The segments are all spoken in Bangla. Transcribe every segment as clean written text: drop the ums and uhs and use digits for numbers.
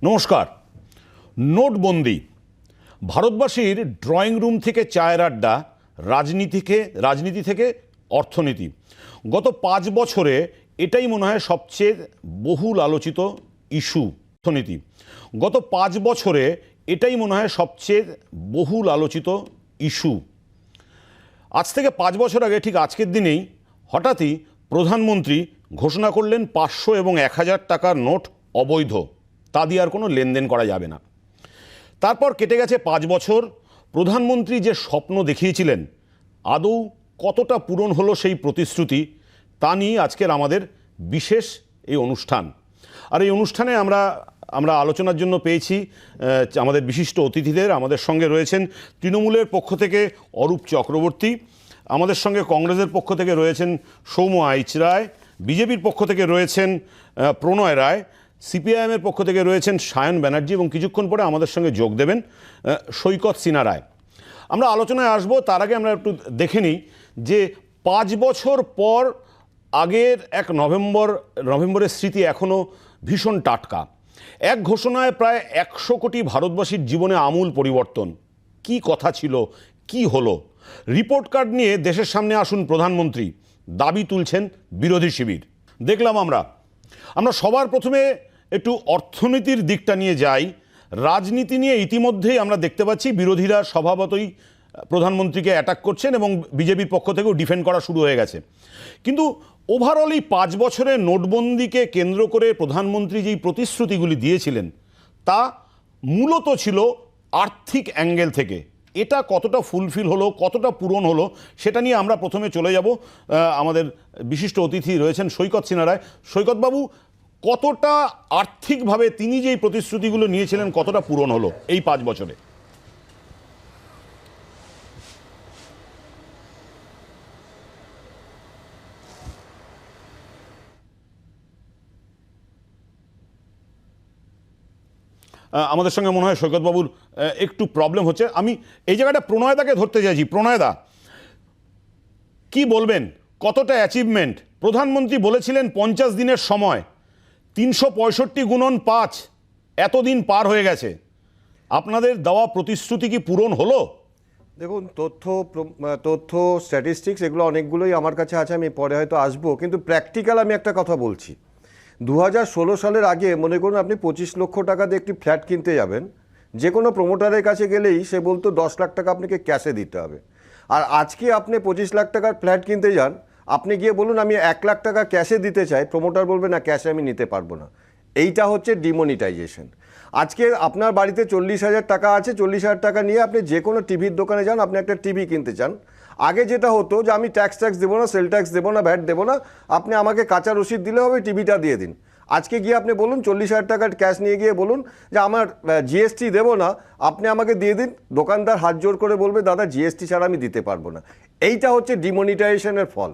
নমস্কার। নোটবন্দি ভারতবাসীর ড্রয়িং রুম থেকে চায়ের আড্ডা, রাজনীতি থেকে অর্থনীতি। গত 5 বছরে এটাই মনে হয় সবচেয়ে বহুল আলোচিত ইস্যু। অর্থনীতি গত 5 বছরে এটাই মনে হয় সবচেয়ে বহুল আলোচিত ইস্যু। আজ থেকে 5 বছর আগে ঠিক আজকের দিনেই হঠাৎই প্রধানমন্ত্রী ঘোষণা করলেন 500 এবং 1000 টাকার নোট অবৈধ, তা দিয়ে আর কোনো লেনদেন করা যাবে না। তারপর কেটে গেছে 5 বছর। প্রধানমন্ত্রী যে স্বপ্ন দেখিয়েছিলেন আদৌ কতটা পূরণ হলো সেই প্রতিশ্রুতি, তা নিয়ে আজকের আমাদের বিশেষ এই অনুষ্ঠান। আর এই অনুষ্ঠানে আমরা আলোচনার জন্য পেয়েছি আমাদের বিশিষ্ট অতিথিদের। আমাদের সঙ্গে রয়েছেন তৃণমূলের পক্ষ থেকে অরূপ চক্রবর্তী, আমাদের সঙ্গে কংগ্রেসের পক্ষ থেকে রয়েছেন সৌম্য আইচ রায়, বিজেপির পক্ষ থেকে রয়েছেন প্রণয় রায়, সিপিআইএমের পক্ষ থেকে রয়েছেন সায়ন ব্যানার্জি এবং কিছুক্ষণ পরে আমাদের সঙ্গে যোগ দেবেন সৈকত সিনহা রায়। আমরা আলোচনায় আসবো, তার আগে আমরা একটু দেখে নিই যে 5 বছর পর আগের এক নভেম্বরের স্মৃতি এখনও ভীষণ টাটকা। এক ঘোষণায় প্রায় 100 কোটি ভারতবাসীর জীবনে আমূল পরিবর্তন। কি কথা ছিল, কি হলো? রিপোর্ট কার্ড নিয়ে দেশের সামনে আসুন প্রধানমন্ত্রী, দাবি তুলছেন বিরোধী শিবির। দেখলাম আমরা সবার প্রথমে একটু অর্থনীতির দিকটা নিয়ে যাই। রাজনীতি নিয়ে ইতিমধ্যেই আমরা দেখতে পাচ্ছি বিরোধীরা স্বভাবতই প্রধানমন্ত্রীকে অ্যাটাক করছেন এবং বিজেপির পক্ষ থেকেও ডিফেন্ড করা শুরু হয়ে গেছে। কিন্তু ওভারঅল এই 5 বছরের নোটবন্দিকে কেন্দ্র করে প্রধানমন্ত্রী যেই প্রতিশ্রুতিগুলি দিয়েছিলেন তা মূলত ছিল আর্থিক অ্যাঙ্গেল থেকে। এটা কতটা ফুলফিল হলো, কতটা পূরণ হলো, সেটা নিয়ে আমরা প্রথমে চলে যাব। আমাদের বিশিষ্ট অতিথি রয়েছেন সৈকত সিনহা রায়। সৈকতবাবু, কতটা আর্থিকভাবে তিনি যেই প্রতিশ্রুতিগুলো নিয়েছিলেন কতটা পূরণ হলো এই 5 বছরে? আমাদের সঙ্গে মনে হয় সৈকতবাবুর একটু প্রবলেম হচ্ছে। আমি এই জায়গাটা প্রণয়দাকে ধরতে চাইছি। প্রণয়দা, কি বলবেন, কতটা অ্যাচিভমেন্ট? প্রধানমন্ত্রী বলেছিলেন 50 দিনের সময়, 365 গুণন 5, এতদিন পার হয়ে গেছে। আপনাদের দেওয়া প্রতিশ্রুতি কি পূরণ হলো? দেখুন, তথ্য স্ট্যাটিস্টিক্স এগুলো অনেকগুলোই আমার কাছে আছে, আমি পরে হয়তো আসবো, কিন্তু প্র্যাকটিক্যাল আমি একটা কথা বলছি। 2016 সালের আগে মনে করুন আপনি 25 লক্ষ টাকা দিয়ে একটি ফ্ল্যাট কিনতে যাবেন, যে কোনো প্রমোটারের কাছে গেলেই সে বলতো 10 লাখ টাকা আপনাকে ক্যাশে দিতে হবে। আর আজকে আপনি 25 লাখ টাকার ফ্ল্যাট কিনতে যান, আপনি গিয়ে বলুন আমি 1 লাখ টাকা ক্যাশে দিতে চাই, প্রমোটার বলবে না, ক্যাশে আমি নিতে পারবো না। এইটা হচ্ছে ডিমনিটাইজেশন। আজকে আপনার বাড়িতে 40,000 টাকা আছে, 40,000 টাকা নিয়ে আপনি যে কোনো টিভির দোকানে যান, আপনি একটা টিভি কিনতে চান। আগে যেটা হতো যে আমি ট্যাক্স দেবো না, সেল ট্যাক্স দেবো না, ভ্যাট দেবো না, আপনি আমাকে কাঁচা রসিদ দিলে হবে, টিভিটা দিয়ে দিন। আজকে গিয়ে আপনি বলুন 40,000 টাকার ক্যাশ নিয়ে গিয়ে বলুন যে আমার জিএসটি দেবো না, আপনি আমাকে দিয়ে দিন। দোকানদার হাত জোর করে বলবে দাদা জিএসটি ছাড়া আমি দিতে পারবো না। এইটা হচ্ছে ডিমনিটাইজেশনের ফল।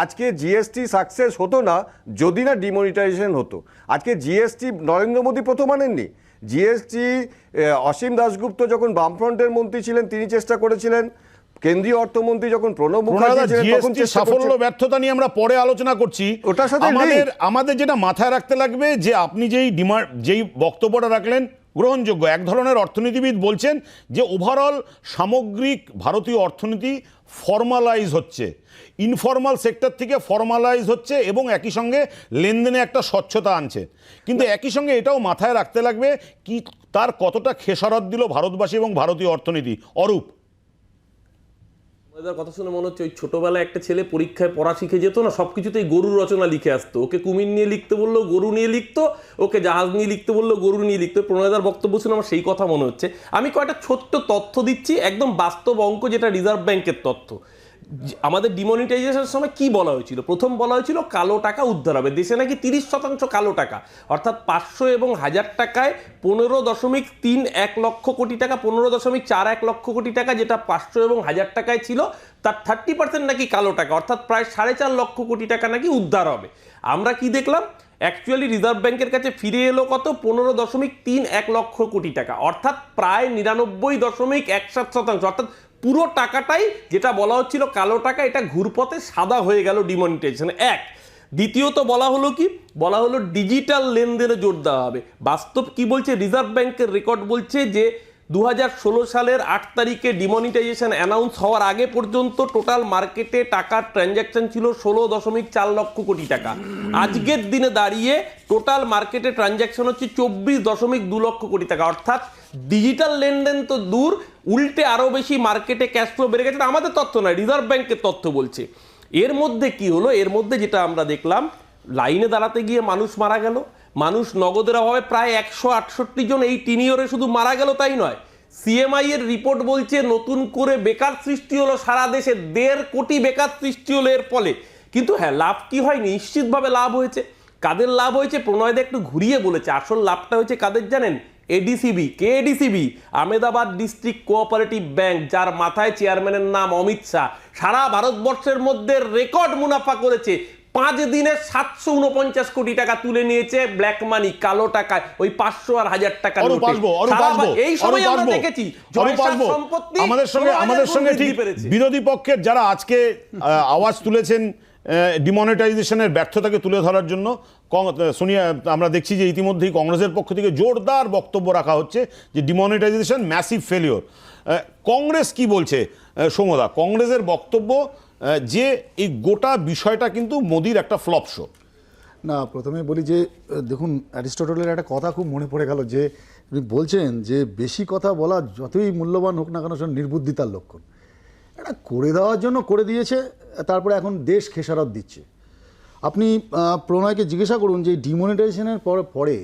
আজকে জিএসটি সাকসেস হতো না যদি না ডিমনিটাইজেশন হতো। আজকে জিএসটি নরেন্দ্র মোদী প্রথম আনেননি। জিএসটি অসীম দাশগুপ্ত যখন বামফ্রন্টের মন্ত্রী ছিলেন তিনি চেষ্টা করেছিলেন, কেন্দ্রীয় অর্থমন্ত্রী যখন প্রণব মুখার্জি ছিলেন তখন সাফল্য ব্যর্থতা নিয়ে আমরা পরে আলোচনা করছি। ওটার সাথে আমাদের যেটা মাথায় রাখতে লাগবে যে আপনি যেই বক্তব্যটা রাখলেন গ্রহণযোগ্য। এক ধরনের অর্থনীতিবিদ বলছেন যে ওভারঅল সামগ্রিক ভারতীয় অর্থনীতি ফর্মালাইজ হচ্ছে, ইনফর্মাল সেক্টর থেকে ফর্মালাইজ হচ্ছে এবং একই সঙ্গে লেনদেনে একটা স্বচ্ছতা আনছে। কিন্তু একই সঙ্গে এটাও মাথায় রাখতে লাগবে কি তার কতটা খেসারত দিল ভারতবাসী এবং ভারতীয় অর্থনীতি। অরূপ, কথা শুনে মনে হচ্ছে ওই ছোটবেলায় একটা ছেলে পরীক্ষায় পড়া শিখে যেত না, সবকিছুতেই গরুর রচনা লিখে আসতো। ওকে কুমির নিয়ে লিখতে বললো গরু নিয়ে লিখতো, ওকে জাহাজ নিয়ে লিখতে বললো গরু নিয়ে লিখতো। প্রণয়দার বক্তব্য শুনে আমার সেই কথা মনে হচ্ছে। আমি কয়েকটা ছোট্ট তথ্য দিচ্ছি, একদম বাস্তব অঙ্ক, যেটা রিজার্ভ ব্যাংকের তথ্য। আমাদের ডিমনিটাইজেশনের সময় কি বলা হয়েছিল? প্রথম বলা হয়েছিল কালো টাকা উদ্ধার হবে। দেশে নাকি 30% কালো টাকা, অর্থাৎ 500 এবং 1000 টাকায় 15.31 লক্ষ কোটি টাকা, 15.41 লক্ষ কোটি টাকা, যেটা 500 এবং 1000 টাকায় ছিল তার 30% নাকি কালো টাকা, অর্থাৎ প্রায় 4.5 লক্ষ কোটি টাকা নাকি উদ্ধার হবে। আমরা কি দেখলাম? অ্যাকচুয়ালি রিজার্ভ ব্যাংকের কাছে ফিরে এলো কত? 15.31 লক্ষ কোটি টাকা, অর্থাৎ প্রায় 99.17%, অর্থাৎ পুরো টাকাটাই যেটা বলা হচ্ছিল কালো টাকা, এটা ঘুরপথে সাদা হয়ে গেল ডিমনিটাইজেশন। দ্বিতীয়ত বলা হলো কি, বলা হলো ডিজিটাল লেনদেনে জোর দেওয়া হবে। বাস্তব কি বলছে, রিজার্ভ ব্যাংকের রেকর্ড বলছে যে 2016 সালের 8 তারিখে ডিমনিটাইজেশন অ্যানাউন্স হওয়ার আগে পর্যন্ত টোটাল মার্কেটে টাকার ট্রানজ্যাকশন ছিল 16.4 লক্ষ কোটি টাকা। আজকের দিনে দাঁড়িয়ে টোটাল মার্কেটে ট্রানজ্যাকশন হচ্ছে 24.2 লক্ষ কোটি টাকা। অর্থাৎ ডিজিটাল লেনদেন তো দূর, উল্টে আরো বেশি মার্কেটে ক্যাশ ফ্লো বেড়ে গেছে। আমাদের তথ্য নয়, রিজার্ভ ব্যাংকের তথ্য বলছে। এর মধ্যে কি হলো, এর মধ্যে যেটা আমরা দেখলাম, লাইনে দাঁড়াতে গিয়ে মানুষ মারা গেল, মানুষ নগদের অভাবে প্রায় 168 জন এই টিনিয়রে শুধু মারা গেল তাই নয়, সিএমআই এর রিপোর্ট বলছে নতুন করে বেকার সৃষ্টি হলো সারা দেশে, 1.5 কোটি বেকার সৃষ্টি হলো এর ফলে। কিন্তু হ্যাঁ, লাভ কি হয়, নিশ্চিতভাবে লাভ হয়েছে। কাদের লাভ হয়েছে প্রণয়দা একটু ঘুরিয়ে বলেছে। আসল লাভটা হয়েছে কাদের জানেন? এডিসিবি। কে এডিসিবি? আহমেদাবাদ ডিস্ট্রিক্ট কোঅপারেটিভ ব্যাংক, যার মাথায় চেয়ারম্যানের নাম অমিত শাহ, সারা ভারতবর্ষের মধ্যে রেকর্ড মুনাফা করেছে। 5 দিনে 749 কোটি টাকা তুলে নিয়েছে ব্ল্যাক মানি, কালো টাকা, ওই 500 আর 1000 টাকা এই সময় আমরা দেখেছি সম্পত্তি। আমাদের সঙ্গে ঠিক বিরোধী পক্ষের যারা আজকে আওয়াজ তুলেছেন ডিমনিটাইজেশনের ব্যর্থতাকে তুলে ধরার জন্য, সোনিয়া, আমরা দেখছি যে ইতিমধ্যেই কংগ্রেসের পক্ষ থেকে জোরদার বক্তব্য রাখা হচ্ছে যে ডিমনিটাইজেশন ম্যাসিভ ফেলিওর। কংগ্রেস কি বলছে সৌম্যদা? কংগ্রেসের বক্তব্য যে এই গোটা বিষয়টা কিন্তু মোদির একটা ফ্লপ শো। না, প্রথমে বলি যে দেখুন, অ্যারিস্টটলের একটা কথা খুব মনে পড়ে গেল যে উনি বলছেন যে বেশি কথা বলা যতই মূল্যবান হোক না কেন সেটা নির্বুদ্ধিতার লক্ষণ। এটা করে দেওয়ার জন্য করে দিয়েছে, তারপরে এখন দেশ খেসারত দিচ্ছে। আপনি প্রণয়কে জিজ্ঞাসা করুন যে ডিমনিটাইজেশনের পরে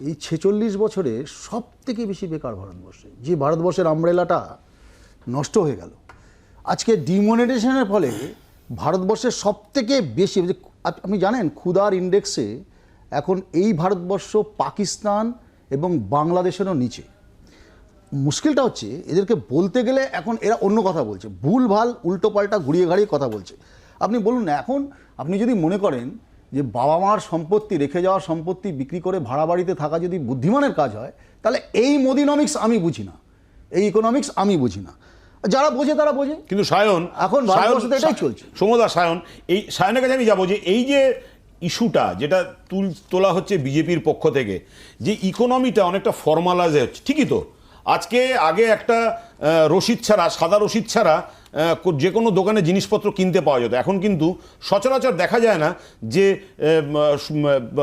এই 46 বছরে সব থেকে বেশি বেকার ভারতবর্ষে, যে ভারতবর্ষের আমব্রেলাটা নষ্ট হয়ে গেল, আজকে ডিমনিটাইজেশনের ফলে ভারতবর্ষের সব থেকে বেশি, আপনি জানেন ক্ষুধার ইন্ডেক্সে এখন এই ভারতবর্ষ পাকিস্তান এবং বাংলাদেশেরও নিচে। মুশকিলটা হচ্ছে এদেরকে বলতে গেলে এখন এরা অন্য কথা বলছে, ভুলভাল উল্টোপাল্টা ঘুরিয়ে ঘাড়িয়ে কথা বলছে। আপনি বলুন না, এখন আপনি যদি মনে করেন যে বাবা মার সম্পত্তি, রেখে যাওয়ার সম্পত্তি বিক্রি করে ভাড়া বাড়িতে থাকা যদি বুদ্ধিমানের কাজ হয়, তাহলে এই মোদিনমিক্স আমি বুঝি না, এই ইকোনমিক্স আমি বুঝি না। যারা বোঝে তারা বোঝে। কিন্তু সায়ন, এখন ভারতবর্ষে এটাই চলছে। সমদা, এই সায়নের কাছে আমি যাবো যে এই যে ইস্যুটা যেটা তোলা হচ্ছে বিজেপির পক্ষ থেকে, যে ইকোনমিটা অনেকটা ফর্মালাইজ হচ্ছে, ঠিকই তো। আগে একটা রসিদ ছাড়া, সাদা রসিদ ছাড়া যে কোনো দোকানে জিনিসপত্র কিনতে পাওয়া যেত। এখন কিন্তু সচরাচর দেখা যায় না। যে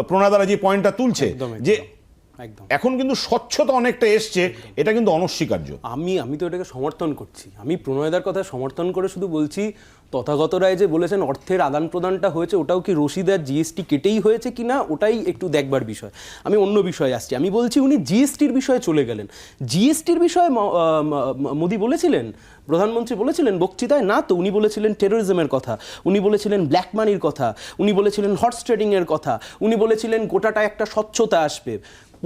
প্রণয়দারা যে পয়েন্টটা তুলছে যে এখন কিন্তু স্বচ্ছতা অনেকটা এসছে, এটা কিন্তু অনস্বীকার্য। আমি তো এটাকে সমর্থন করছি। আমি প্রণয়দার কথা সমর্থন করে শুধু বলছি, তথাগত রায় যে বলেছেন অর্থের আদান প্রদানটা হয়েছে, ওটাও কি রসিদ আর জিএসটি কেটেই হয়েছে কি না, ওটাই একটু দেখবার বিষয়। আমি অন্য বিষয়ে আসছি। আমি বলছি উনি জিএসটির বিষয়ে চলে গেলেন। জিএসটির বিষয়ে মোদি বলেছিলেন, প্রধানমন্ত্রী বলেছিলেন বক্তৃতায়? না তো, উনি বলেছিলেন টেরোরিজমের কথা, উনি বলেছিলেন ব্ল্যাক মানির কথা, উনি বলেছিলেন হর্স ট্রেডিংয়ের কথা, উনি বলেছিলেন গোটাটা একটা স্বচ্ছতা আসবে।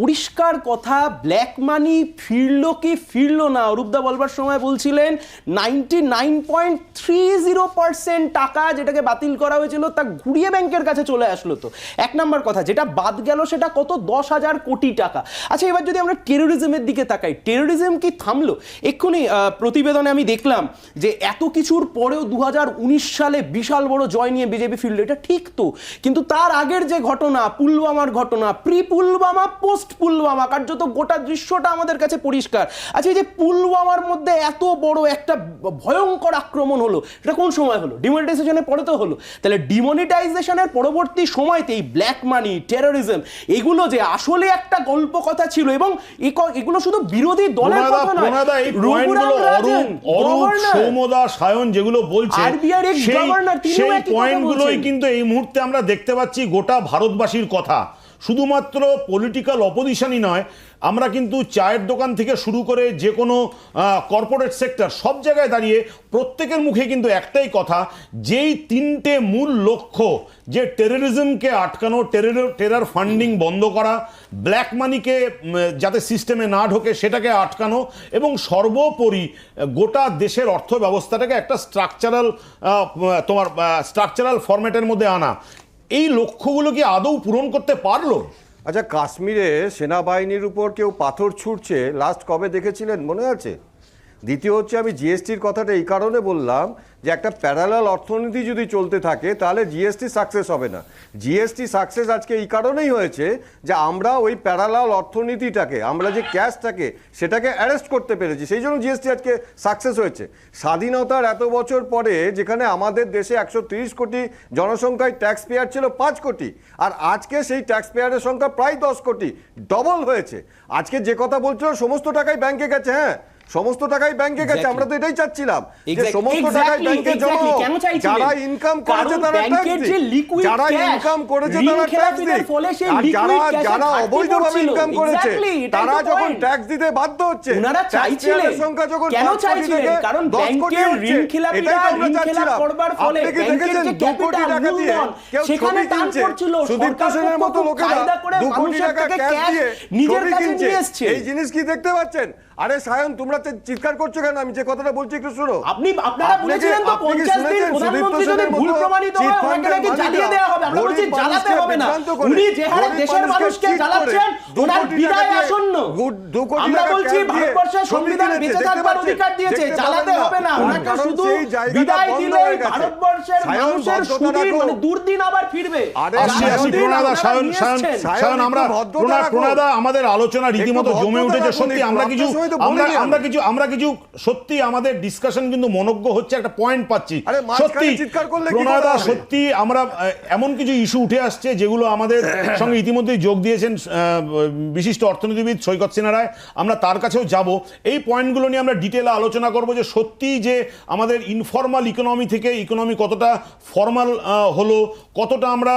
পরিষ্কার কথা, ব্ল্যাক মানি ফিরলো কি ফিরলো না, অরূপদা বলবার সময় বলছিলেন 99.30% টাকা যেটাকে বাতিল করা হয়েছিল তা ঘুরিয়ে ব্যাংকের কাছে চলে আসলো। তো এক নম্বর কথা, যেটা বাদ গেল সেটা কত? 10,000 কোটি টাকা। আচ্ছা, এবার যদি আমরা টেরোরিজমের দিকে তাকাই, টেরোরিজম কি থামলো? এক্ষুনি প্রতিবেদনে আমি দেখলাম যে এত কিছুর পরেও 2019 সালে বিশাল বড় জয় নিয়ে বিজেপি ফিরলো, এটা ঠিক তো। কিন্তু তার আগের যে ঘটনা, পুলওয়ামার ঘটনা, প্রি পুলওয়ামা, পোস্ট পুলওয়ামা, কার্যত গোটা দৃশ্যটা আমাদের কাছে পরিষ্কার। আচ্ছা, এই যে পুলওয়ামার মধ্যে এত বড় একটা ভয়ঙ্কর আক্রমণ হলো, এটা কোন সময় হলো? ডিমনিটাইজেশনের পরে তো হলো। তাহলে ডিমনিটাইজেশনের পরবর্তী সময়তে এই ব্ল্যাক মানি, টেরোরিজম, এগুলো যে আসলে একটা গল্প কথা ছিল, এবং এগুলো শুধু বিরোধী দলের কথা নয়, সৌম্যদা, সায়ন যেগুলো বলছে, সেই পয়েন্টগুলোই কিন্তু এই মুহূর্তে আমরা দেখতে পাচ্ছি গোটা ভারতবাসীর কথা। শুধুমাত্র পলিটিক্যাল অপোজিশনই নয়, আমরা কিন্তু চায়ের দোকান থেকে শুরু করে যে কোনো কর্পোরেট সেক্টর, সব জায়গায় দাঁড়িয়ে প্রত্যেকের মুখে কিন্তু একটাই কথা, যেই 3টে মূল লক্ষ্য, যে টেরোরিজমকে আটকানো, টেরর ফান্ডিং বন্ধ করা, ব্ল্যাক মানিকে যাতে সিস্টেমে না ঢোকে সেটাকে আটকানো, এবং সর্বোপরি গোটা দেশের অর্থ ব্যবস্থাটাকে একটা স্ট্রাকচারাল ফরম্যাটের মধ্যে আনা। এই লক্ষ্যগুলো কি আদৌ পূরণ করতে পারলো? আচ্ছা, কাশ্মীরে সেনাবাহিনীর উপর কেউ পাথর ছুটছে, লাস্ট কবে দেখেছিলেন মনে আছে? দ্বিতীয় হচ্ছে, আমি জিএসটির কথাটা এই কারণে বললাম যে একটা প্যারালাল অর্থনীতি যদি চলতে থাকে তাহলে জিএসটি সাকসেস হবে না। জিএসটি সাকসেস আজকে এই কারণেই হয়েছে যে আমরা ওই প্যারালাল অর্থনীতিটাকে, আমরা যে ক্যাশটাকে সেটাকে অ্যারেস্ট করতে পেরেছি, সেই জন্য জিএসটি আজকে সাকসেস হয়েছে। স্বাধীনতার এত বছর পরে যেখানে আমাদের দেশে 130 কোটি জনসংখ্যায় ট্যাক্স পেয়ার ছিল 5 কোটি, আর আজকে সেই ট্যাক্স পেয়ারের সংখ্যা প্রায় 10 কোটি, ডবল হয়েছে। আজকে যে কথা বলছিল সমস্ত টাকাই ব্যাংকে গেছে, হ্যাঁ সমস্ত টাকাই ব্যাংকে গেছে, আমরা তো এটাই চাচ্ছিলাম যে সমস্ত টাকাই ব্যাংকে জমা হোক। যারা ইনকাম করেছে তারা ট্যাক্স দিক, যারা ইনকাম করেছে তারা ট্যাক্স দিক, আর যারা অবৈধভাবে ইনকাম করেছে তারা যখন ট্যাক্স দিতে বাধ্য হচ্ছে, ট্যাক্স পেয়ারের সংখ্যা যখন 5 কোটি থেকে 10 কোটি হচ্ছে, এটাই তো আমরা চাচ্ছিলাম। আপনি কি দেখেছেন 2 কোটি টাকা দিয়ে কেউ ছবি কিনছে? সুদীপ্ত সেনের মতো লোকেরা 2 কোটি টাকা ক্যাশ দিয়ে ছবি কিনছে, এই জিনিস কি দেখতে পাচ্ছেন? আরে সায়ন, তোমরা চিৎকার করছো কেন? আমি যে কথাটা বলছি একটু শোনো। আপনারা বলেছিলেন তো 50 দিন প্রধানমন্ত্রী যদি ভুল প্রমাণিত হয় ওনাকে নাকি জ্বালিয়ে দেওয়া হবে। আমরা বলছি জ্বালাতে হবে না, উনি যে হারে দেশের মানুষকে জ্বালাচ্ছেন ওনার বিদায় আসন্ন। আমরা বলছি ভারতবর্ষের সংবিধান বেঁচে থাকবার অধিকার দিয়েছে, জ্বালাতে হবে না, ওনাকে শুধু বিদায় দিলেই ভারতবর্ষের মানুষের সুদিন মানে দুর্দিন আবার ফিরবে। সায়ন, প্রণাদা আমাদের আলোচনা রীতিমতো জমে উঠেছে। সত্যি আমরা কিছু সত্যি আমাদের ডিসকাশন কিন্তু মনোজ্ঞ হচ্ছে, একটা পয়েন্ট পাচ্ছি। সত্যি প্রণাদা, সত্যি আমরা এমন কিছু ইস্যু উঠে আসছে যেগুলো আমাদের সঙ্গে ইতিমধ্যেই যোগ দিয়েছেন বিশিষ্ট অর্থনীতিবিদ সৈকত সিনহা রায়, আমরা তার কাছেও যাব। এই পয়েন্টগুলো নিয়ে আমরা ডিটেলে আলোচনা করব যে সত্যি যে আমাদের ইনফর্মাল ইকোনমি থেকে ইকোনমি কতটা ফর্মাল হলো, কতটা আমরা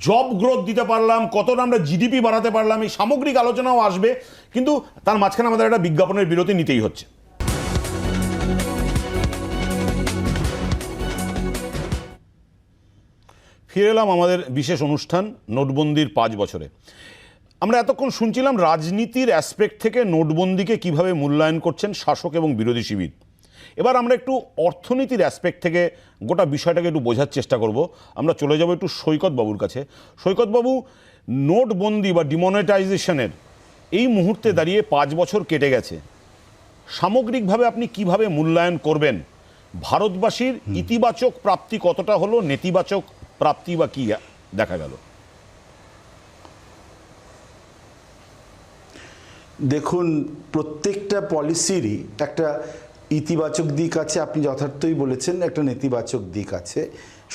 জব গ্রোথ দিতে পারলাম, কতটা আমরা জিডিপি বাড়াতে পারলাম, এই সামগ্রিক আলোচনাও আসবে। কিন্তু তার মাঝখানে আমাদের একটা বিজ্ঞাপনের বিরতি নিতেই হচ্ছে। ফিরে এলাম আমাদের বিশেষ অনুষ্ঠান নোটবন্দির 5 বছরে। আমরা এতক্ষণ শুনছিলাম রাজনীতির অ্যাসপেক্ট থেকে নোটবন্দিকে কিভাবে মূল্যায়ন করছেন শাসক এবং বিরোধী শিবির। এবার আমরা একটু অর্থনীতির অ্যাসপেক্ট থেকে গোটা বিষয়টাকে একটু বোঝার চেষ্টা করব। আমরা চলে যাব একটু সৈকত বাবুর কাছে। সৈকত বাবু, নোটবন্দি বা ডিমনিটাইজেশনের এই মুহূর্তে দাঁড়িয়ে 5 বছর কেটে গেছে, সামগ্রিকভাবে আপনি কিভাবে মূল্যায়ন করবেন? ভারতবাসীর ইতিবাচক প্রাপ্তি কতটা হলো, নেতিবাচক প্রাপ্তি বা কি দেখা গেল? দেখুন, প্রত্যেকটা পলিসিরই একটা ইতিবাচক দিক আছে, আপনি যথার্থই বলেছেন, একটা নেতিবাচক দিক আছে।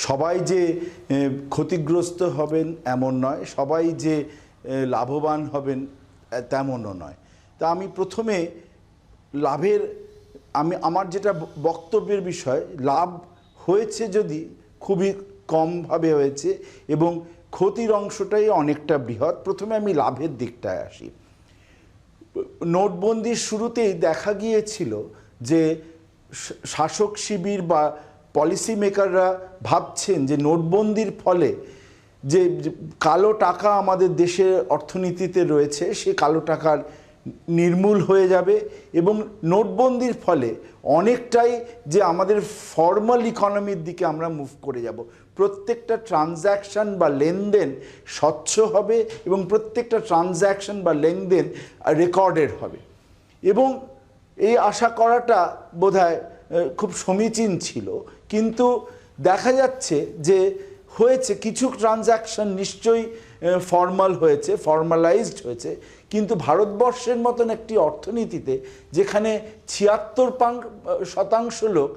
সবাই যে ক্ষতিগ্রস্ত হবেন এমন নয়, সবাই যে লাভবান হবেন তেমনও নয়। তা আমি প্রথমে লাভের, আমার যেটা বক্তব্যের বিষয়, লাভ হয়েছে যদি খুবই কমভাবে হয়েছে এবং ক্ষতির অংশটাই অনেকটা বৃহৎ। প্রথমে আমি লাভের দিকটায় আসি। নোটবন্দির শুরুতেই দেখা গিয়েছিল যে শাসক শিবির বা পলিসি মেকাররা ভাবছেন যে নোটবন্দির ফলে যে কালো টাকা আমাদের দেশের অর্থনীতিতে রয়েছে সে কালো টাকার নির্মূল হয়ে যাবে এবং নোটবন্দির ফলে অনেকটাই যে আমাদের ফর্মাল ইকোনমির দিকে আমরা মুভ করে যাব। প্রত্যেকটা ট্রানজ্যাকশন বা লেনদেন স্বচ্ছ হবে এবং প্রত্যেকটা ট্রানজ্যাকশন বা লেনদেন রেকর্ডেড হবে এবং এই আশা করাটা বোধহয় খুব সমীচীন ছিল। কিন্তু দেখা যাচ্ছে যে হয়েছে কিছু ট্রানজ্যাকশন নিশ্চয়ই ফর্মাল হয়েছে, ফর্মালাইজড হয়েছে, কিন্তু ভারতবর্ষের মতন একটি অর্থনীতিতে যেখানে 76% লোক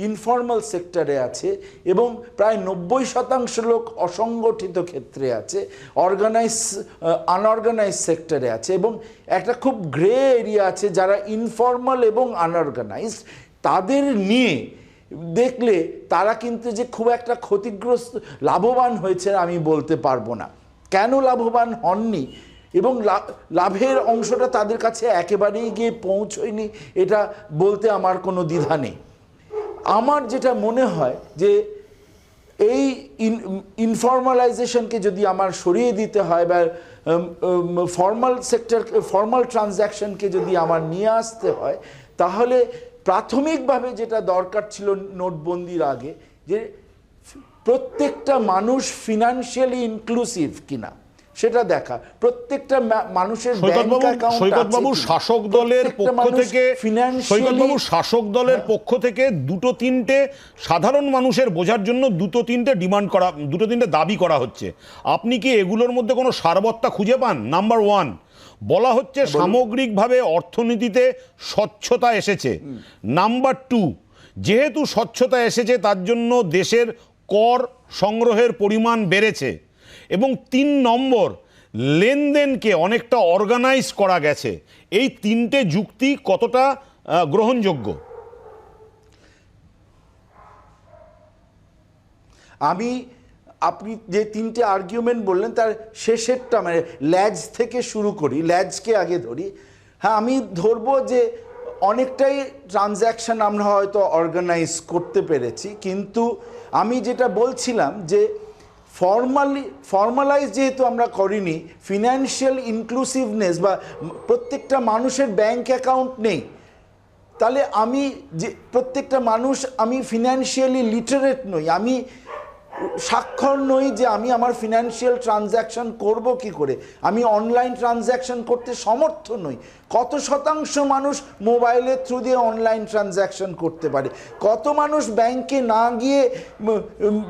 ইনফর্মাল সেক্টরে আছে এবং প্রায় 90% লোক অসংগঠিত ক্ষেত্রে আছে, আনঅর্গানাইজ সেক্টরে আছে এবং একটা খুব গ্রে এরিয়া আছে যারা ইনফর্মাল এবং আনঅর্গানাইজড, তাদের নিয়ে দেখলে তারা কিন্তু যে খুব একটা ক্ষতিগ্রস্ত লাভবান হয়েছে আমি বলতে পারবো না। কেন লাভবান হননি এবং লাভের অংশটা তাদের কাছে একেবারেই গিয়ে পৌঁছয়নি এটা বলতে আমার কোনো দ্বিধা নেই। আমার যেটা মনে হয় যে এই ইনফর্মালাইজেশনকে যদি আমার সরিয়ে দিতে হয় বা ফর্মাল ট্রানজ্যাকশনকে যদি আমার নিয়ে আসতে হয়, তাহলে প্রাথমিকভাবে যেটা দরকার ছিল নোটবন্দির আগে যে প্রত্যেকটা মানুষ ফিনান্সিয়ালি ইনক্লুসিভ কিনা, সেটা দেখা, প্রত্যেকটা মানুষের সৈকতবাবুর শাসক দলের পক্ষ থেকে সৈকতবাবুর শাসক দলের পক্ষ থেকে দুটো তিনটে সাধারণ মানুষের বোঝার জন্য দুটো তিনটে দাবি করা হচ্ছে। আপনি কি এগুলোর মধ্যে কোনো সারবত্তা খুঁজে পান? নাম্বার ওয়ান, বলা হচ্ছে সামগ্রিকভাবে অর্থনীতিতে স্বচ্ছতা এসেছে। নাম্বার টু, যেহেতু স্বচ্ছতা এসেছে তার জন্য দেশের কর সংগ্রহের পরিমাণ বেড়েছে। এবং 3 নম্বর, লেনদেনকে অনেকটা অর্গানাইজ করা গেছে। এই তিনটে যুক্তি কতটা গ্রহণযোগ্য? আপনি যে 3টে আর্গুমেন্ট বললেন তার শেষেরটা, মানে ল্যাজ থেকে শুরু করি, ল্যাজকে আগে ধরি। হ্যাঁ, আমি ধরবো যে অনেকটাই ট্রানজ্যাকশন আমরা হয়তো অর্গানাইজ করতে পেরেছি, কিন্তু আমি যেটা বলছিলাম যে ফর্মালাইজ যেহেতু আমরা করিনি, ফিনান্সিয়াল ইনক্লুসিভনেস বা প্রত্যেকটা মানুষের ব্যাংক অ্যাকাউন্ট নেই, তাহলে আমি যে প্রত্যেকটা মানুষ, আমি ফিনান্সিয়ালি লিটারেট নই, আমি স্বাক্ষর নই যে আমি আমার ফিনান্সিয়াল ট্রানজ্যাকশন করব কি করে, আমি অনলাইন ট্রানজ্যাকশন করতে সমর্থ নই। কত শতাংশ মানুষ মোবাইলের থ্রু দিয়ে অনলাইন ট্রানজ্যাকশন করতে পারে? কত মানুষ ব্যাংকে না গিয়ে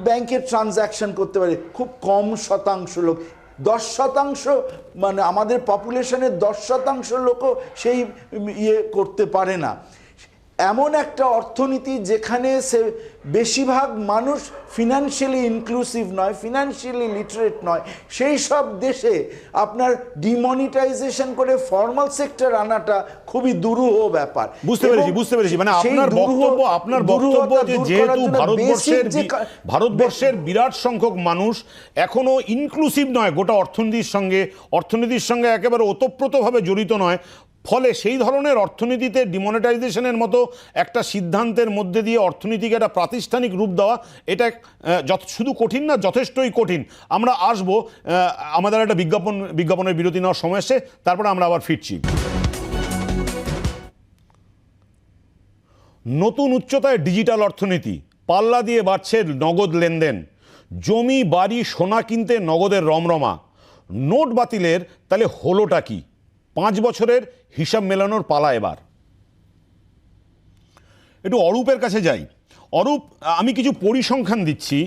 ব্যাংকের ট্রানজ্যাকশন করতে পারে? খুব কম শতাংশ লোক। 10%, মানে আমাদের পপুলেশনের 10% লোকও সেই করতে পারে না। এমন একটা অর্থনীতি যেখানে বেশিরভাগ মানুষ ফিনান্সিয়ালি ইনক্লুসিভ নয়, ফিনান্সিয়ালি লিটারেট নয়, সেই সব দেশে আপনার ডিমনিটাইজেশন করে ফর্মাল সেক্টর আনাটা খুবই দুরূহ ব্যাপার। বুঝতে পেরেছি। মানে আপনার বক্তব্য যে যেহেতু ভারতবর্ষের বিরাট সংখ্যক মানুষ এখনো ইনক্লুসিভ নয়, গোটা অর্থনীতির সঙ্গে একেবারে ওতপ্রোতভাবে জড়িত নয়, ফলে সেই ধরনের অর্থনীতিতে ডিমনিটাইজেশনের মতো একটা সিদ্ধান্তের মধ্যে দিয়ে অর্থনীতিকে একটা প্রাতিষ্ঠানিক রূপ দেওয়া, এটা শুধু কঠিন না, যথেষ্টই কঠিন। আমরা আসবো, আমাদের একটা বিজ্ঞাপনের বিরতি নেওয়ার সময় এসছে, তারপরে আমরা আবার ফিরছি। নতুন উচ্চতায় ডিজিটাল অর্থনীতি, পাল্লা দিয়ে বাড়ছে নগদ লেনদেন, জমি বাড়ি সোনা কিনতে নগদের রমরমা। নোট বাতিলের তাহলে হলোটা কি? 5 বছরের হিসাব মেলানোর পালা এবার। একটু অরূপের কাছে যাই। অরূপ, আমি কিছু পরিসংখ্যান দিচ্ছি।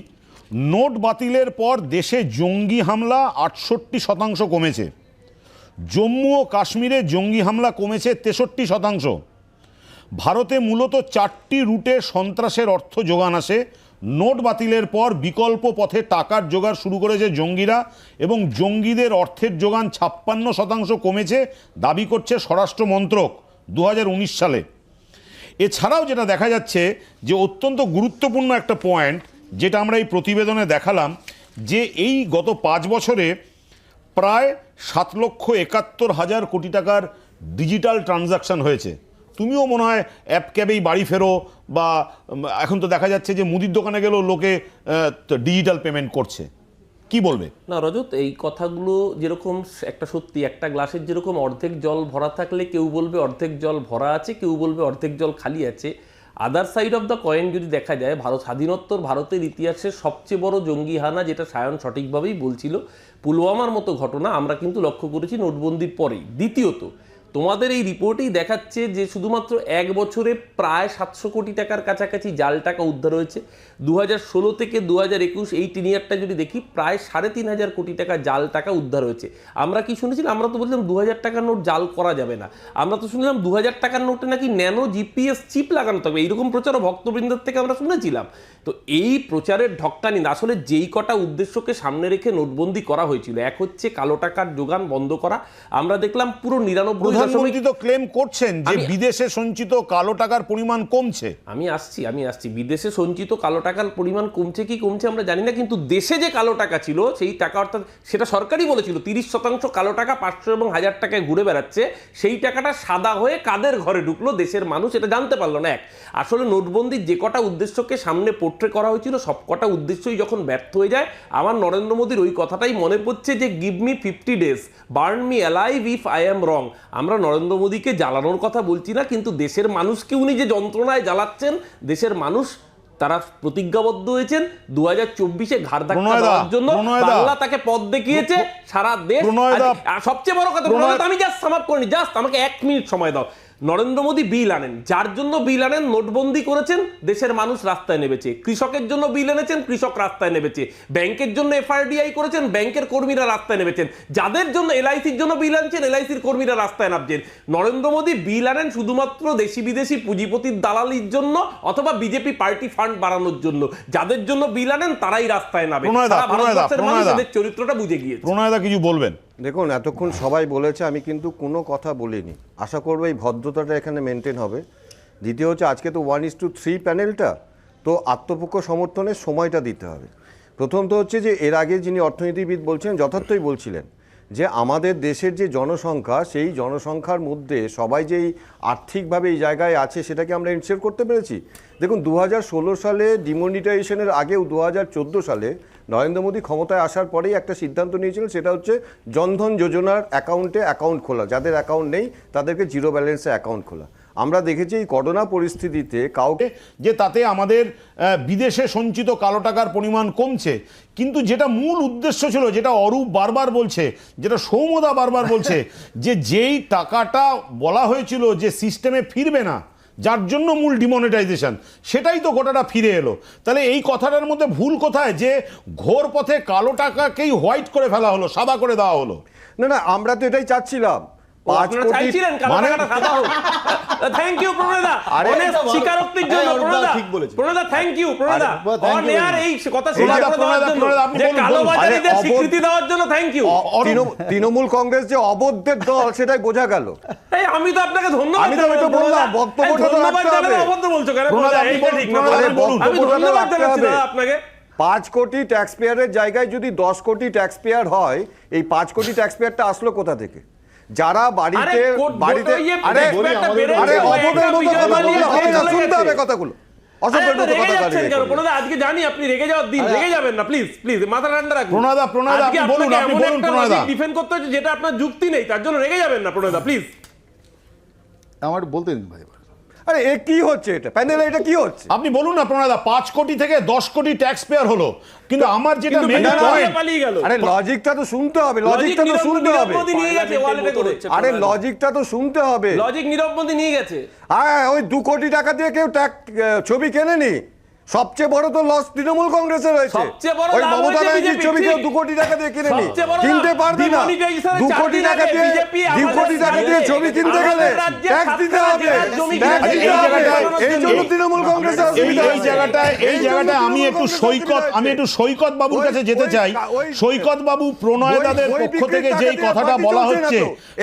নোট বাতিলের পর দেশে জঙ্গি হামলা 68% কমেছে। জম্মু ও কাশ্মীরে জঙ্গি হামলা কমেছে 63%। ভারতে মূলত 4টি রুটে সন্ত্রাসের অর্থ যোগান আসে। নোট বাতিলের পর বিকল্প পথে টাকার জোগাড় শুরু করেছে জঙ্গিরা, এবং জঙ্গিদের অর্থের যোগান 56% কমেছে, দাবি করছে স্বরাষ্ট্র মন্ত্রক 2019 সালে। এছাড়াও যেটা দেখা যাচ্ছে যে অত্যন্ত গুরুত্বপূর্ণ একটা পয়েন্ট, যেটা আমরা এই প্রতিবেদনে দেখালাম, যে এই গত 5 বছরে প্রায় 7,71,000 কোটি টাকার ডিজিটাল ট্রানজাকশন হয়েছে। তুমিও মনে হয় অ্যাপ ক্যাবেই বাড়ি ফেরো, বা এখন তো দেখা যাচ্ছে যে মুদির দোকানে গেলেও লোকে ডিজিটাল পেমেন্ট করছে। কি বলবে? না রজত, এই কথাগুলো যেরকম একটা সত্যি, একটা গ্লাসের যেরকম অর্ধেক জল ভরা থাকলে কেউ বলবে অর্ধেক জল ভরা আছে, কেউ বলবে অর্ধেক জল খালি আছে। Other side of the coin যদি দেখা যায়, স্বাধীনোত্তর ভারতের ইতিহাসের সবচেয়ে বড় জঙ্গি হানা, যেটা সায়ন সঠিকভাবেই বলছিল, পুলওয়ামার মতো ঘটনা আমরা কিন্তু লক্ষ্য করেছি নোটবন্দির পরেই। দ্বিতীয়ত, তোমাদের এই রিপোর্টেই দেখাচ্ছে যে শুধুমাত্র 1 বছরে প্রায় 700 কোটি টাকার কাছাকাছি জাল টাকা উদ্ধার হয়েছে। 2016 থেকে 2021 এই 3 ইয়ারটা যদি দেখি, প্রায় 3,500 কোটি টাকা জাল টাকা উদ্ধার হয়েছে। আমরা কি শুনেছিলাম? আমরা তো বলছিলাম 2000 টাকার নোট জাল করা যাবে না। আমরা তো শুনলাম 2000 টাকার নোটে নাকি ন্যানো জিপিএস চিপ লাগানো থাকবে, এইরকম প্রচারও ভক্তবৃন্দের থেকে আমরা শুনেছিলাম। তো এই প্রচারের ঢক্কানি না, আসলে যেই কটা উদ্দেশ্যকে সামনে রেখে নোটবন্দি করা হয়েছিল, এক হচ্ছে কালো টাকার যোগান বন্ধ করা। আমরা দেখলাম পুরো 99 প্রধানমন্ত্রী তো ক্লেম করছেন যে বিদেশে সঞ্চিত কালো টাকার পরিমাণ কমছে। আমি আসছি বিদেশে সঞ্চিত কালো টাকার পরিমাণ কমছে কি কমছে আমরা জানি না, কিন্তু দেশে যে কালো টাকা ছিল সেই টাকা, অর্থাৎ সেটা সরকারই বলেছিল 30% কালো টাকা 500 এবং 1000 টাকায় ঘুরে বেড়াচ্ছে, সেই টাকাটা সাদা হয়ে কাদের ঘরে ঢুকলো দেশের মানুষ এটা জানতে পারলো না। আসলে নোটবন্দির যে কটা উদ্দেশ্যকে সামনে পোর্ট্রে করা হয়েছিল, সব কটা উদ্দেশ্যই যখন ব্যর্থ হয়ে যায়, আমার নরেন্দ্র মোদীর ওই কথাটাই মনে পড়ছে যে give me 50 days, burn me alive if I am রং। আমরা নরেন্দ্র মোদীকে জ্বালানোর কথা বলছি না, কিন্তু দেশের মানুষকে উনি যে যন্ত্রণায় জ্বালাচ্ছেন, দেশের মানুষ তারা প্রতিজ্ঞাবদ্ধ হয়েছেন 2024-এ ঘাড় ধাক্কা প্রণয়দা, দেওয়ার জন্য। প্রণয়দা। বাংলা তাকে পথ দেখিয়েছে, সারা দেশ। প্রণয়দা। আর সবচেয়ে বড় কথা, প্রণয়দা, আমি জাস্ট সাম আপ করিনি, জাস্ট আমাকে 1 মিনিট সময় দাও। নরেন্দ্র মোদী বিল আনেন, যার জন্য বিল আনেন, নোটবন্দি করেছেন, দেশের মানুষ রাস্তায় নেমেছে। কৃষকের জন্য বিল এনেছেন, কৃষক রাস্তায় নেমেছে। ব্যাংকের জন্য এফআরডিআই করেছেন, ব্যাংকের কর্মীরা রাস্তায় নেমেছেন। যাদের জন্য এলআইসির জন্য বিল আনছেন, এলআইসির কর্মীরা রাস্তায় নামছেন। নরেন্দ্র মোদী বিল আনেন শুধুমাত্র দেশি বিদেশি পুঁজিপতির দালালির জন্য অথবা বিজেপি পার্টি ফান্ড বাড়ানোর জন্য। যাদের জন্য বিল আনেন তারাই রাস্তায় নামে। প্রণয়দা, সারা ভারতবর্ষের মানুষ প্রণয়দা। এদের চরিত্রটা বুঝে গিয়েছে। প্রণয়দা কিছু বলবেন? দেখুন, এতক্ষণ সবাই বলেছে, আমি কিন্তু কোনো কথা বলিনি। আশা করবো এই ভদ্রতাটা এখানে মেনটেন হবে। দ্বিতীয় হচ্ছে, আজকে তো 1:3 প্যানেলটা, তো আত্মপক্ষ সমর্থনের সময়টা দিতে হবে। প্রথম তো হচ্ছে যে এর আগে যিনি অর্থনীতিবিদ বলছেন, যথার্থই বলছিলেন যে আমাদের দেশের যে জনসংখ্যা, সেই জনসংখ্যার মধ্যে সবাই যেই আর্থিকভাবে এই জায়গায় আছে সেটাকে আমরা ইনশিওর করতে পেরেছি। দেখুন, 2016 সালে ডিমনিটাইজেশনের আগেও 2014 সালে নরেন্দ্র মোদী ক্ষমতায় আসার পরেই একটা সিদ্ধান্ত নিয়েছিলেন, সেটা হচ্ছে জনধন যোজনার অ্যাকাউন্টে অ্যাকাউন্ট খোলা। যাদের অ্যাকাউন্ট নেই তাদেরকে জিরো ব্যালেন্সে অ্যাকাউন্ট খোলা। আমরা দেখেছি এই করোনা পরিস্থিতিতে কাউকে যে তাতে আমাদের বিদেশে সঞ্চিত কালো টাকার পরিমাণ কমছে, কিন্তু যেটা মূল উদ্দেশ্য ছিল, যেটা অরূপ বারবার বলছে, যেটা সৌম্যদা বারবার বলছে, যে যেই টাকাটা বলা হয়েছিল যে সিস্টেমে ফিরবে না, যার জন্য মূল ডিমনিটাইজেশন, সেটাই তো গোটাটা ফিরে এলো। তাহলে এই কথাটার মধ্যে ভুল কোথায়, যে ঘোর পথে কালো টাকাকেই হোয়াইট করে ফেলা হলো, সাদা করে দেওয়া হলো? না না, আমরা তো এটাই চাচ্ছিলাম। 5 কোটি চাইছিলেন কালো মানে- টাকাটা সাদা হোক। থ্যাংক ইউ প্রণয়দা, আরে, অনেক স্বীকারোক্তির জন্য। প্রণয়দা ঠিক বলেছে। প্রণয়দা, থ্যাংক ইউ প্রণয়দা, আরে, thank অন you. এয়ার এই কথা শেয়ার প্রণয়দা, করে দেওয়ার জন্য, প্রণয়দা, আপনি যে বলুন, কালো বলুন। বাজারিদের আরে, স্বীকৃতি দেওয়ার জন্য থ্যাংক ইউ। তৃণমূল কংগ্রেস যে অবদ্ধের দল সেটাই বোঝা গেল। এই আমি তো আপনাকে ধন্যবাদ আমি তো ওই তো বললাম, বক্তব্যটা তো ধন্যবাদ রাখতে জানালে হবে। অবদ্ধ বলছো কেন? প্রণয়দা, আপনি এইটা বলুন, ঠিক না। প্রণয়দা, আমি আপনি বলুন। ধন্যবাদ রাখতে জানাচ্ছি হবে। দাদা আপনাকে। 5 কোটি ট্যাক্স পেয়ারের জায়গায় যদি 10 কোটি ট্যাক্স পেয়ার হয়, এই 5 কোটি ট্যাক্স পেয়ারটা আসলো কোথা থেকে? যারা বাড়িতে আরে অবদের মতো কথা বললে হবে না, শুনতে হবে কথাগুলো। অসভ্যের মতো কথা বলে। আজকে জানি আপনি রেগে যাওয়ার দিন, রেগে যাবেন না প্লিজ, প্লিজ মাথা ঠান্ডা রাখুন। প্রণয়দা, আপনি বলুন, আপনি বলুন প্রণয়দা। ডিফেন্ড করতে হচ্ছে যেটা আপনার যুক্তি নেই, তার জন্য রেগে যাবেন না প্রণয়দা, প্লিজ। আমার বলতে দিন ভাই। আরে এ কি হচ্ছে, এটা প্যানেলে এটা কি হচ্ছে? আপনি বলুন না প্রণয়দা, 5 কোটি থেকে 10 কোটি ট্যাক্স পেয়ার হলো, কিন্তু আমার যেটা মেন পয়েন্ট, পালিয়ে গেল। আরে লজিকটা তো শুনতে হবে, লজিকটা তো শুনতে হবে। নিরব মোদি নিয়ে গেছে ওয়ালেটে করে। আরে লজিকটা তো শুনতে হবে। লজিক নীরব মোদি নিয়ে গেছে। ওই 2 কোটি টাকা দিয়ে কেউ ছবি কেনেনি। সবচেয়ে বড় তো লস তৃণমূল কংগ্রেসের হয়েছে। সবচেয়ে বড় ওই লাভ মমতা হয়েছে ব্যানার্জির BJP, ছবি কেউ ঠিক। 2 কোটি টাকা দিয়ে কিনেনি, সবচেয়ে বড় কিনতে লাভ, পারবে না। demonetization 2 কোটি টাকা দিয়ে BJP 2 কোটি টাকা দিয়ে ছবি কিনতে গেলে ট্যাক্স দিতে হবে, ট্যাক্স দিতে হবে। এই জন্য তৃণমূল কংগ্রেসের অসুবিধা এই জায়গাটায় আমি একটু সৈকত বাবুর কাছে যেতে চাই। সৈকত বাবু, প্রণয়দাদের পক্ষ থেকে যেই কথাটা বলা হচ্ছে,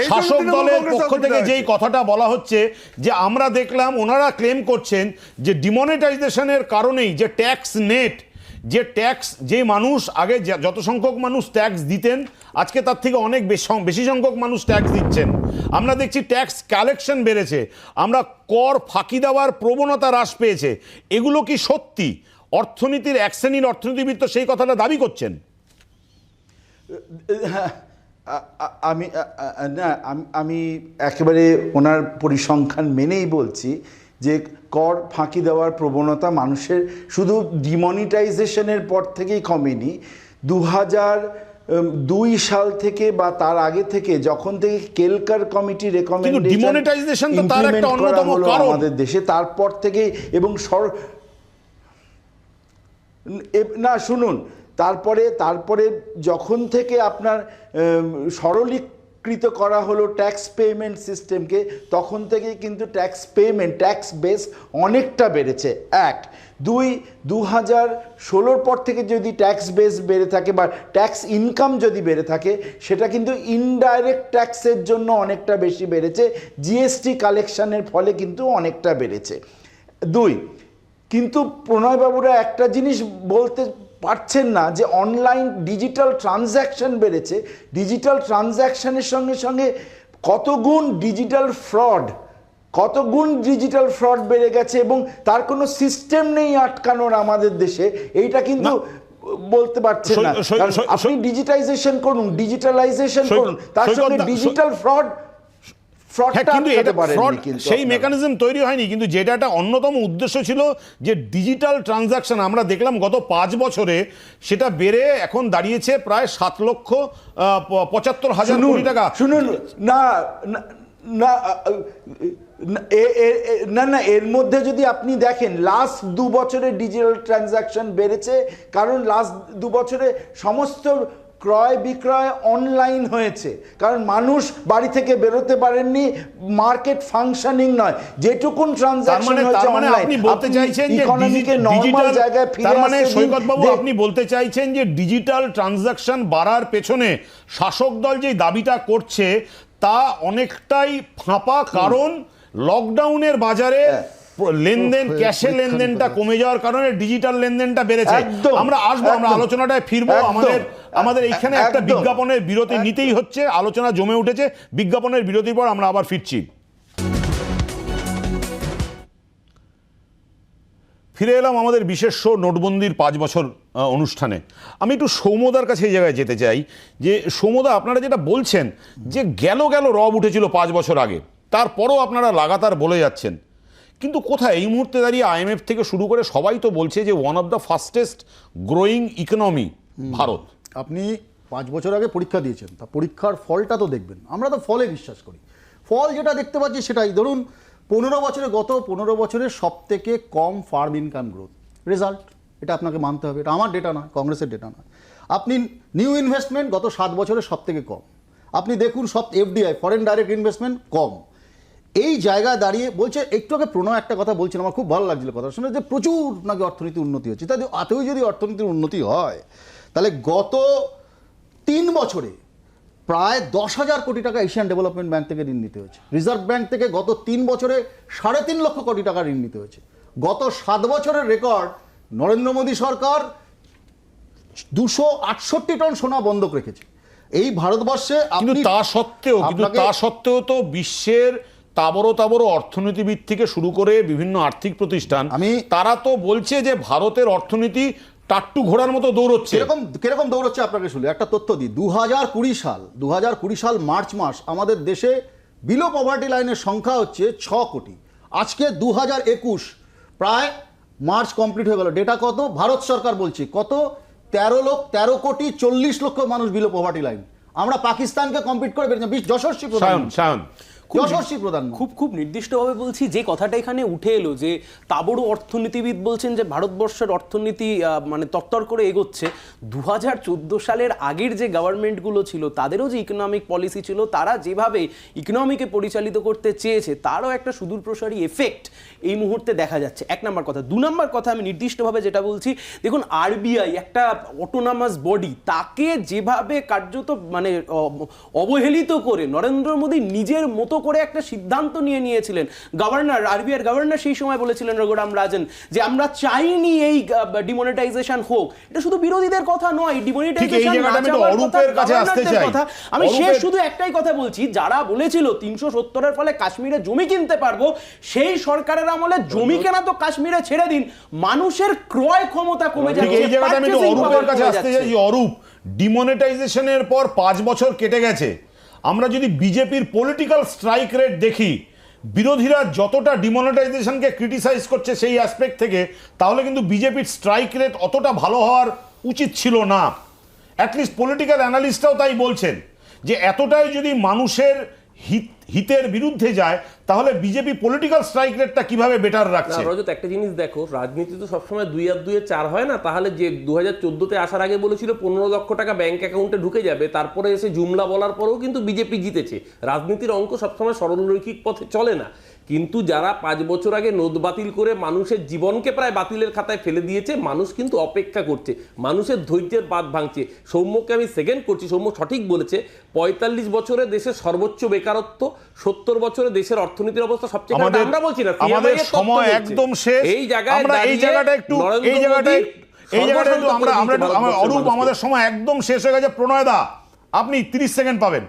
শাসক দলের পক্ষ থেকে যেই কথাটা বলা হচ্ছে, যে আমরা দেখলাম ওনারা ক্লেম করছেন যে ডিমনিটাইজেশনের কারণেই যে ট্যাক্স নেট, যে ট্যাক্স, যে মানুষ আগে যত সংখ্যক মানুষ ট্যাক্স দিতেন, আজকে তার থেকে অনেক বেশি সংখ্যক মানুষ ট্যাক্স দিচ্ছেন। আমরা দেখছি ট্যাক্স কালেকশন বেড়েছে, আমরা কর ফাঁকি দেওয়ার প্রবণতা হ্রাস পেয়েছে। এগুলো কি সত্যি? অর্থনীতির এক শ্রেণীর অর্থনীতিবিদ তো সেই কথাটা দাবি করছেন। আমি একেবারে ওনার পরিসংখ্যান মেনেই বলছি যে কর ফাঁকি দেওয়ার প্রবণতা মানুষের শুধু ডিমনিটাইজেশনের পর থেকেই কমেনি। 2002 সাল থেকে বা তার আগে থেকে, যখন থেকে কেলকার কমিটি ডিমনিটাইজেশন তো তার একটা অন্যতম কারণ আমাদের দেশে, তারপর থেকে, এবং না শুনুন, তারপরে যখন থেকে আপনার সরলীকৃত করা হলো ট্যাক্স পেমেন্ট সিস্টেমকে, তখন থেকে কিন্তু ট্যাক্স বেস অনেকটা বেড়েছে। 2016 পর থেকে যদি ট্যাক্স বেস বেড়ে থাকে বা ট্যাক্স ইনকাম যদি বেড়ে থাকে, সেটা কিন্তু ইনডাইরেক্ট ট্যাক্সের জন্য অনেকটা বেশি বেড়েছে, জিএসটি কালেকশনের ফলে কিন্তু অনেকটা বেড়েছে। কিন্তু প্রণয়বাবুরা একটা জিনিস বলতে পারছেন না, যে অনলাইন ডিজিটাল ট্রানজ্যাকশন বেড়েছে। ডিজিটাল ট্রানজ্যাকশনের সঙ্গে সঙ্গে কত গুণ ডিজিটাল ফ্রড বেড়ে গেছে, এবং তার কোনো সিস্টেম নেই আটকানোর আমাদের দেশে। এইটা কিন্তু বলতে পারছেন না। আপনি ডিজিটালাইজেশন করুন, তার সঙ্গে ডিজিটাল হ্যাঁ, কিন্তু এটা ফ্রড, সেই আপনারা। মেকানিজম তৈরি হয়নি, কিন্তু যেটা একটা অন্যতম উদ্দেশ্য ছিল যে ডিজিটাল ট্রানজাকশন আমরা দেখলাম গত 5 বছরে সেটা বেড়ে এখন দাঁড়িয়েছে প্রায় 7,75,000 কোটি টাকা। শুনুন না না, না না না, এর মধ্যে যদি আপনি দেখেন লাস্ট 2 বছরে ডিজিটাল ট্রানজাকশন বেড়েছে, কারণ লাস্ট 2 বছরে সমস্ত ক্রয় বিক্রয় অনলাইন হয়েছে, কারণ মানুষ বাড়ি থেকে বেরোতে পারেননি, মার্কেট ফাংশনিং নয়, যেটুকুন ট্রানজাকশন হয়েছে তার মানে অনলাইন। আপনি বলতে চাইছেন যে ইকোনমিকে নরমাল জায়গায় ফিরে তার মানে আসতে দিন। সৈকত বাবু আপনি বলতে চাইছেন যে ডিজিটাল ট্রানজাকশন বাড়ার পেছনে শাসক দল যে দাবিটা করছে তা অনেকটাই ফাঁপা, কারণ লকডাউনের বাজারে লেনদেন, ক্যাশে লেনদেনটা কমে যাওয়ার কারণে ডিজিটাল লেনদেনটা বেড়েছে। একদম, আমরা আসবো, আমরা একদম, আলোচনাটায় ফিরবো। একদম, আমাদের এখানে একটা একদম, বিজ্ঞাপনের বিরতি নিতেই হচ্ছে, আলোচনা জমে উঠেছে। বিজ্ঞাপনের বিরতির পর আমরা আবার ফিরছি। ফিরে এলাম আমাদের বিশেষ শো নোটবন্দির 5 বছর অনুষ্ঠানে। আমি একটু সৌম্যদার কাছে এই জায়গায় যেতে চাই যে সৌম্যদা, আপনারা যেটা বলছেন যে গেল রব উঠেছিল 5 বছর আগে, তারপরও আপনারা লাগাতার বলে যাচ্ছেন, কিন্তু কোথায় এই মুহূর্তে দাঁড়িয়ে IMF থেকে শুরু করে সবাই তো বলছে যে one of the fastest growing economy Bharat. আপনি 5 বছর আগে পরীক্ষা দিয়েছেন, তা পরীক্ষার ফলটা তো দেখবেন। আমরা তো ফলে বিশ্বাস করি, ফল যেটা দেখতে পাচ্ছি সেটাই। ধরুন 15 বছরে, গত 15 বছরের সব থেকে কম ফার্ম ইনকাম গ্রোথ রেজাল্ট, এটা আপনাকে মানতে হবে। এটা আমার ডেটা নয়, কংগ্রেসের ডেটা নয়। আপনি নিউ ইনভেস্টমেন্ট গত 7 বছরে সব থেকে কম। আপনি দেখুন সব FDI, ফরেন ডাইরেক্ট ইনভেস্টমেন্ট কম। এই জায়গায় দাঁড়িয়ে বলছে, একটু আগে প্রণয় একটা কথা বলছেন, আমার খুব ভালো লাগছিল কথা শুনে, যে প্রচুর নাকি অর্থনীতির উন্নতি হচ্ছে। তাই এতই যদি অর্থনীতির উন্নতি হয়, তাহলে গত 3 বছরে প্রায় 10,000 কোটি টাকা এশিয়ান ডেভেলপমেন্ট ব্যাংক থেকে ঋণ নিতে হয়েছে। রিজার্ভ ব্যাংক থেকে গত 3 বছরে 3.5 লক্ষ কোটি টাকা ঋণ নিতে হয়েছে। গত 7 বছরের রেকর্ড, নরেন্দ্র মোদী সরকার 268 টন সোনা বন্ধক রেখেছে এই ভারতবর্ষে। কিন্তু তা সত্ত্বেও তো বিশ্বের তাবড়ো অর্থনীতিবিদ থেকে শুরু করে বিভিন্ন আর্থিক প্রতিষ্ঠান তারা তো বলছে যে ভারতের অর্থনীতি টাট্টু ঘোড়ার মতো দৌড়চ্ছে। কিরকম দৌড়চ্ছে আপনাকে শুনে একটা তথ্য দিই। 2020 সাল মার্চ মাস আমাদের দেশে বিলো পভার্টি লাইনের সংখ্যা হচ্ছে 6 কোটি। আজকে 2021 প্রায় মার্চ কমপ্লিট হয়ে গেল, ডেটা কত ভারত সরকার বলছে কত, 13 কোটি 40 লক্ষ মানুষ বিলো পভার্টি লাইন। আমরা পাকিস্তানকে কম্পিট করে বেরিয়েছি। যশস্বী প্রধান খুব নির্দিষ্টভাবে বলছি, যে কথাটা এখানে উঠে এলো যে তাবড়ো অর্থনীতিবিদ বলছেন যে ভারতবর্ষের অর্থনীতি মানে তরতর করে এগোচ্ছে। 2014 সালের আগের যে গভর্নমেন্টগুলো ছিল তাদেরও যে ইকোনমিক পলিসি ছিল, তারা যেভাবে ইকোনমিকে পরিচালিত করতে চেয়েছে তারও একটা সুদূরপ্রসারী এফেক্ট এই মুহূর্তে দেখা যাচ্ছে। 1 নম্বর কথা। 2 নম্বর কথা, আমি নির্দিষ্টভাবে যেটা বলছি, দেখুন RBI একটা অটোনমাস বডি, তাকে যেভাবে কার্যত মানে অবহেলিত করে নরেন্দ্র মোদী নিজের মতো করে একটা সিদ্ধান্ত নিয়েছিলেন। RBI এর গভর্নর সেই সময় বলেছিলেন রঘুরাম রাজন যে আমরা চাইনি এই ডিমনিটাইজেশন হোক। এটা শুধু বিরোধীদের কথা নয়, ডিমনিটাইজেশন কথা। আমি শুধু একটাই কথা বলছি, যারা বলেছিল 370 এর ফলে কাশ্মীরে জমি কিনতে পারবো, সেই সরকারের আমলে জমি কেনা তো কাশ্মীরে ছেড়ে দিন, মানুষের ক্রয় ক্ষমতা কমে যাচ্ছে। এই জায়গাটা আমি অরূপের কাছে আসতে চাই। অরূপ, ডিমনিটাইজেশনের পর 5 বছর কেটে গেছে, আমরা যদি বিজেপির পলিটিক্যাল স্ট্রাইক রেট দেখি, বিরোধীরা যতটা ডিমনিটাইজেশনকে ক্রিটিসাইজ করছে সেই অ্যাসপেক্ট থেকে, তাহলে কিন্তু বিজেপির স্ট্রাইক রেট অতটা ভালো হওয়ার উচিত ছিল না। অ্যাটলিস্ট পলিটিক্যাল অ্যানালিস্টরাও তাই বলছেন যে এতটাই যদি মানুষের হিতের বিরুদ্ধে যায় তাহলে বিজেপি পলিটিক্যাল স্ট্রাইক রেটটা কিভাবে বেটার রাখছে। রজত, একটা জিনিস দেখো, রাজনীতি তো সবসময় 2 আর 2 4 হয় না। তাহলে যে 2014-তে আসার আগে বলেছিল 15 লক্ষ টাকা ব্যাংক অ্যাকাউন্টে ঢুকে যাবে, তারপরে এসে জুমলা বলার পরেও কিন্তু বিজেপি জিতেছে। রাজনীতির অঙ্ক সবসময় সরলরৈখিক পথে চলে না। কিন্তু যারা 5 বছর আগে নোট বাতিল করে মানুষের জীবনকে প্রায় বাতিলের খাতায় ফেলে দিয়েছে, মানুষ কিন্তু অপেক্ষা করছে, মানুষের ধৈর্যের বাঁধ ভাঙছে। সৌম্যকে আমি সেকেন্ড করছি, সৌম্য সঠিক বলেছে। 45 বছরে দেশের সর্বোচ্চ বেকারত্ব, 70 বছরে দেশের অর্থনীতির অবস্থা সবচেয়ে খারাপ। আমরা বলছি না, আমাদের সময় একদম শেষ। অরূপ, আমাদের সময় একদম শেষ হয়ে গেছে। প্রণয় দা, আপনি 30 সেকেন্ড পাবেন।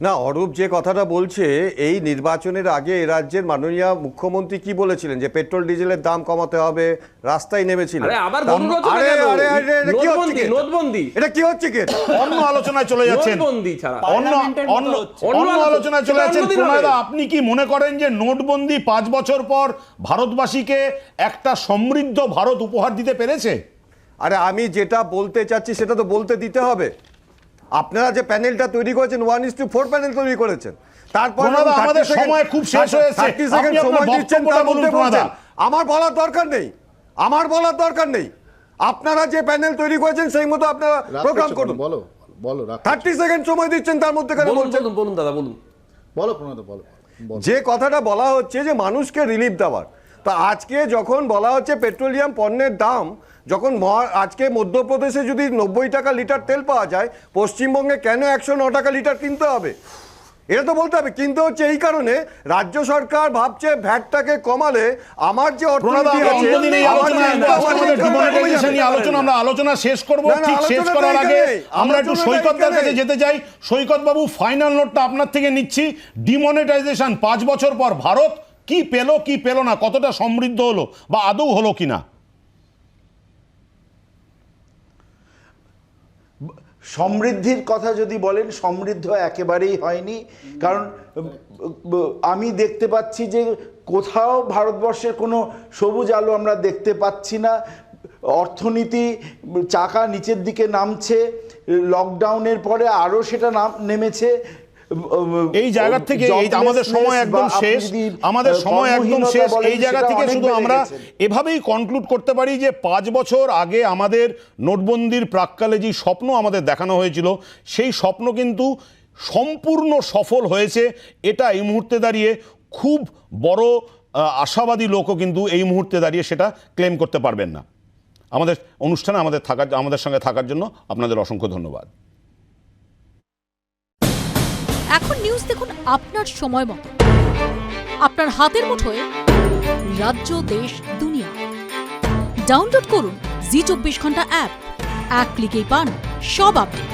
না, অরূপ যে কথাটা বলছে, এই নির্বাচনের আগে এ রাজ্যের মাননীয় মুখ্যমন্ত্রী কি বলেছিলেন যে পেট্রোল ডিজেলের দাম কমাতে হবে, রাস্তায় নেমেছিলেন। আরে আবার গরু রচনা আরে, কেন? আরে, আরে, এটা কি হচ্ছে কি? নোটবন্দি এটা কি হচ্ছে কি? অন্য আলোচনায় চলে যাচ্ছেন, নোটবন্দি ছাড়া অন্য পার্লামেন্টের মতো অন্য হচ্ছে। অন্য আলোচনায় চলে সেটা যাচ্ছেন। অন্যদিন হবে। প্রণয়দা, আপনি কি মনে করেন যে নোটবন্দি 5 বছর পর ভারতবাসীকে একটা সমৃদ্ধ ভারত উপহার দিতে পেরেছে? আরে আমি যেটা বলতে চাচ্ছি সেটা তো বলতে দিতে হবে। আপনারা যে প্যানেলটা তৈরি করেছেন 1:4 প্যানেল তৈরি করেছেন, তারপর প্রণয়দা, আমাদের সময় খুব শেষ হয়েছে। 30 সেকেন্ড আপনি আপনার সময় দিচ্ছেন, বক্তব্যটা তার মধ্যে বলুন, প্রণয়দা। বলছেন আমার বলার দরকার নেই, আমার বলার দরকার নেই। আপনারা যে প্যানেল তৈরি করেছেন সেই মতো আপনারা প্রোগ্রাম করুন। বলো বলো 30 সেকেন্ড সময় দিচ্ছেন, তার মধ্যে কেন বলুন বলছেন? বলুন বলুন দাদা বলুন। বলো প্রণত বলো বলো। যে কথাটা বলা হচ্ছে যে মানুষকে রিলিফ দেওয়ার, তা আজকে যখন বলা হচ্ছে পেট্রোলিয়াম পণ্যের দাম যখন আজকে মধ্যপ্রদেশে যদি 90 টাকা লিটার তেল পাওয়া যায়, পশ্চিমবঙ্গে কেন 109 টাকা লিটার কিনতে হবে? এটা তো বলতে হবে। কিনতে হচ্ছে এই কারণে রাজ্য সরকার ভাবছে ভ্যাটটাকে কমালে আমার যে প্রণয়দা, অর্থনীতি আমরা আছে, অন্যদিন এই আমার আলোচনায় যে আসবো, আমাদের income আছে, demonetization নিয়ে আলোচনা, আমরা আলোচনা শেষ করব। না, না, ঠিক শেষ আলোচনাটা করার আগে এখানেই। আমরা একটু আলোচনাটা সৈকতদার কাছে এখানেই। যেতে চাই। সৈকত বাবু, ফাইনাল নোটটা আপনার থেকে নিচ্ছি। ডিমনিটাইজেশন 5 বছর পর ভারত কি পেল কি পেল না, কতটা সমৃদ্ধ হলো বা আদৌ হলো কিনা? সমৃদ্ধির কথা যদি বলেন, সমৃদ্ধ একেবারেই হয়নি। কারণ আমি দেখতে পাচ্ছি যে কোথাও ভারতবর্ষের কোনো সবুজ আলো আমরা দেখতে পাচ্ছি না। অর্থনীতি চাকা নিচের দিকে নামছে, লকডাউনের পরে আরও সেটা নেমেছে। এই জায়গা থেকে এই আমাদের সময় একদম শেষ, আমাদের সময় একদম শেষ। এই জায়গা থেকে শুধু আমরা এভাবেই কনক্লুড করতে পারি যে 5 বছর আগে আমাদের নোটবন্দির প্রাক্কালে যে স্বপ্ন আমাদের দেখানো হয়েছিল, সেই স্বপ্ন কিন্তু সম্পূর্ণ সফল হয়েছে। এটা এই মুহূর্তে দাঁড়িয়ে খুব বড় আশাবাদী লোকও কিন্তু এই মুহূর্তে দাঁড়িয়ে সেটা ক্লেম করতে পারবেন না। আমাদের অনুষ্ঠানে আমাদের সঙ্গে থাকার জন্য আপনাদের অসংখ্য ধন্যবাদ। এখন নিউজ দেখুন আপনার সময় মতো, আপনার হাতের মুঠোয়, রাজ্য দেশ দুনিয়া। ডাউনলোড করুন জি 24 ঘন্টা অ্যাপ। এক ক্লিকেই পান সব আপডেট।